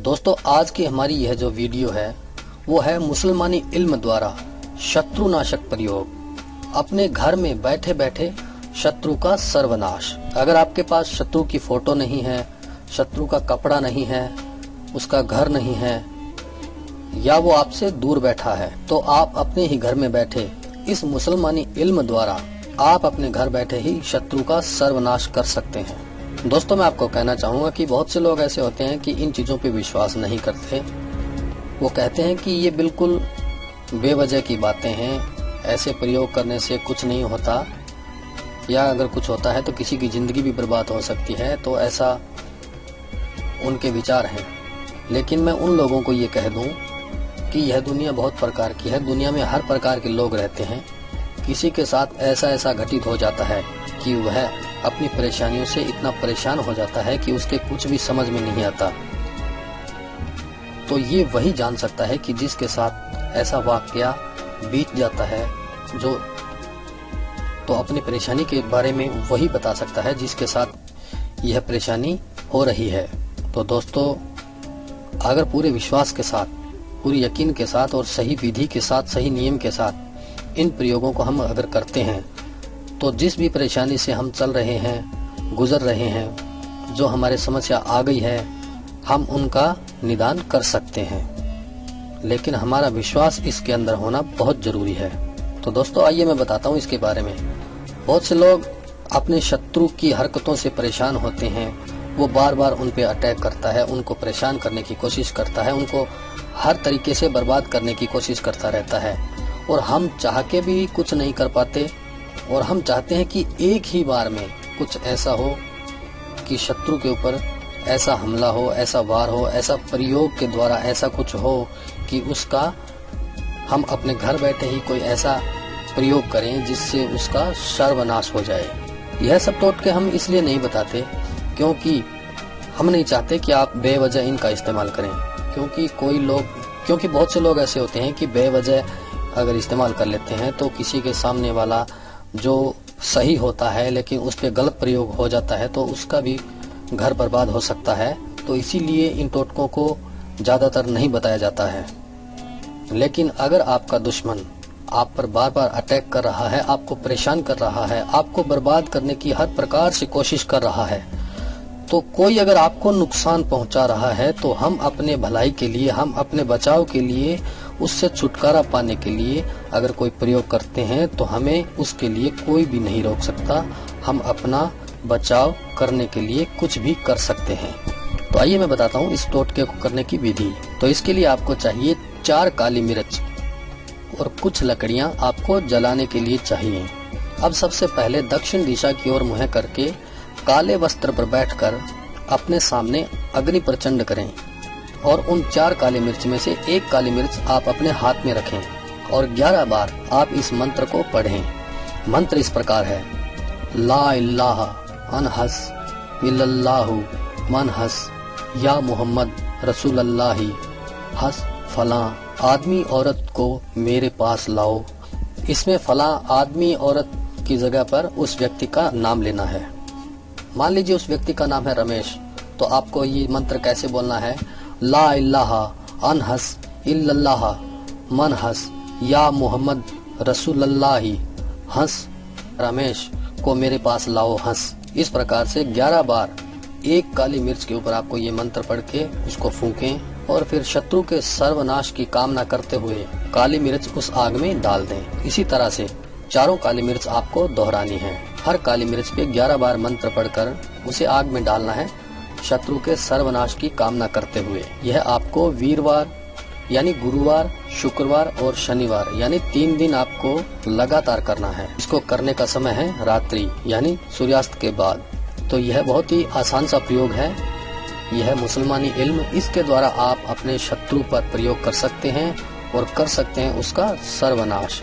दोस्तों, आज की हमारी यह जो वीडियो है वो है मुसलमानी इल्म द्वारा शत्रुनाशक प्रयोग। अपने घर में बैठे बैठे शत्रु का सर्वनाश। अगर आपके पास शत्रु की फोटो नहीं है, शत्रु का कपड़ा नहीं है, उसका घर नहीं है या वो आपसे दूर बैठा है, तो आप अपने ही घर में बैठे इस मुसलमानी इल्म द्वारा आप अपने घर बैठे ही शत्रु का सर्वनाश कर सकते हैं। दोस्तों, मैं आपको कहना चाहूंगा कि बहुत से लोग ऐसे होते हैं कि इन चीजों पे विश्वास नहीं करते। वो कहते हैं कि ये बिल्कुल बेवजह की बातें हैं, ऐसे प्रयोग करने से कुछ नहीं होता, या अगर कुछ होता है तो किसी की जिंदगी भी बर्बाद हो सकती है। तो ऐसा उनके विचार हैं। लेकिन मैं उन लोगों को ये कह दूं कि यह दुनिया बहुत प्रकार की है। दुनिया में हर प्रकार के लोग रहते हैं। किसी के साथ ऐसा घटित हो जाता है कि वह अपनी परेशानियों से इतना परेशान हो जाता है कि उसके कुछ भी समझ में नहीं आता। तो ये वही जान सकता है कि जिसके साथ ऐसा वाकया बीत जाता है, जो तो अपनी परेशानी के बारे में वही बता सकता है जिसके साथ यह परेशानी हो रही है। तो दोस्तों, अगर पूरे विश्वास के साथ, पूरी यकीन के साथ और सही विधि के साथ, सही नियम के साथ इन प्रयोगों को हम अगर करते हैं तो जिस भी परेशानी से हम चल रहे हैं, गुजर रहे हैं, जो हमारे समस्या आ गई है, हम उनका निदान कर सकते हैं। लेकिन हमारा विश्वास इसके अंदर होना बहुत जरूरी है। तो दोस्तों, आइए मैं बताता हूँ इसके बारे में। बहुत से लोग अपने शत्रु की हरकतों से परेशान होते हैं। वो बार बार उन पे अटैक करता है, उनको परेशान करने की कोशिश करता है, उनको हर तरीके से बर्बाद करने की कोशिश करता रहता है। और हम चाह के भी कुछ नहीं कर पाते। और हम चाहते हैं कि एक ही बार में कुछ ऐसा हो कि शत्रु के ऊपर ऐसा हमला हो, ऐसा वार हो, ऐसा प्रयोग के द्वारा ऐसा कुछ हो कि उसका हम अपने घर बैठे ही कोई ऐसा प्रयोग करें जिससे उसका सर्वनाश हो जाए। यह सब टोटके हम इसलिए नहीं बताते क्योंकि हम नहीं चाहते कि आप बेवजह इनका इस्तेमाल करें। क्योंकि बहुत से लोग ऐसे होते हैं कि बेवजह अगर इस्तेमाल कर लेते हैं तो किसी के सामने वाला जो सही होता है लेकिन उस पर गलत प्रयोग हो जाता है तो उसका भी घर बर्बाद हो सकता है। तो इसीलिए इन टोटकों को ज्यादातर नहीं बताया जाता है। लेकिन अगर आपका दुश्मन आप पर बार बार अटैक कर रहा है, आपको परेशान कर रहा है, आपको बर्बाद करने की हर प्रकार से कोशिश कर रहा है, तो कोई अगर आपको नुकसान पहुंचा रहा है तो हम अपने भलाई के लिए, हम अपने बचाव के लिए, उससे छुटकारा पाने के लिए अगर कोई प्रयोग करते हैं तो हमें उसके लिए कोई भी नहीं रोक सकता। हम अपना बचाव करने के लिए कुछ भी कर सकते हैं। तो आइए मैं बताता हूँ इस टोटके को करने की विधि। तो इसके लिए आपको चाहिए 4 काली मिर्च और कुछ लकड़ियाँ आपको जलाने के लिए चाहिए। अब सबसे पहले दक्षिण दिशा की ओर मुँह करके काले वस्त्र पर बैठकर अपने सामने अग्नि प्रचंड करें और उन 4 काली मिर्च में से एक काली मिर्च आप अपने हाथ में रखें और 11 बार आप इस मंत्र को पढ़ें। मंत्र इस प्रकार है: ला इलाहा अनहस इल्लल्लाहु मनहस या मोहम्मद रसूलल्लाही हस फला आदमी औरत को मेरे पास लाओ। इसमें फला आदमी औरत की जगह पर उस व्यक्ति का नाम लेना है। मान लीजिए उस व्यक्ति का नाम है रमेश, तो आपको ये मंत्र कैसे बोलना है: ला इलाहा अनहस इल्लल्लाह मनहस या मोहम्मद रसूलल्लाही हंस रमेश को मेरे पास लाओ हंस। इस प्रकार से 11 बार एक काली मिर्च के ऊपर आपको ये मंत्र पढ़ के उसको फूकें और फिर शत्रु के सर्वनाश की कामना करते हुए काली मिर्च उस आग में डाल दें। इसी तरह से 4 काली मिर्च आपको दोहरानी है। हर काली मिर्च पे 11 बार मंत्र पढ़कर उसे आग में डालना है, शत्रु के सर्वनाश की कामना करते हुए। यह आपको वीरवार यानी गुरुवार, शुक्रवार और शनिवार यानी 3 दिन आपको लगातार करना है। इसको करने का समय है रात्रि यानी सूर्यास्त के बाद। तो यह बहुत ही आसान सा प्रयोग है। यह मुसलमानी इल्म, इसके द्वारा आप अपने शत्रु पर प्रयोग कर सकते हैं और कर सकते हैं उसका सर्वनाश।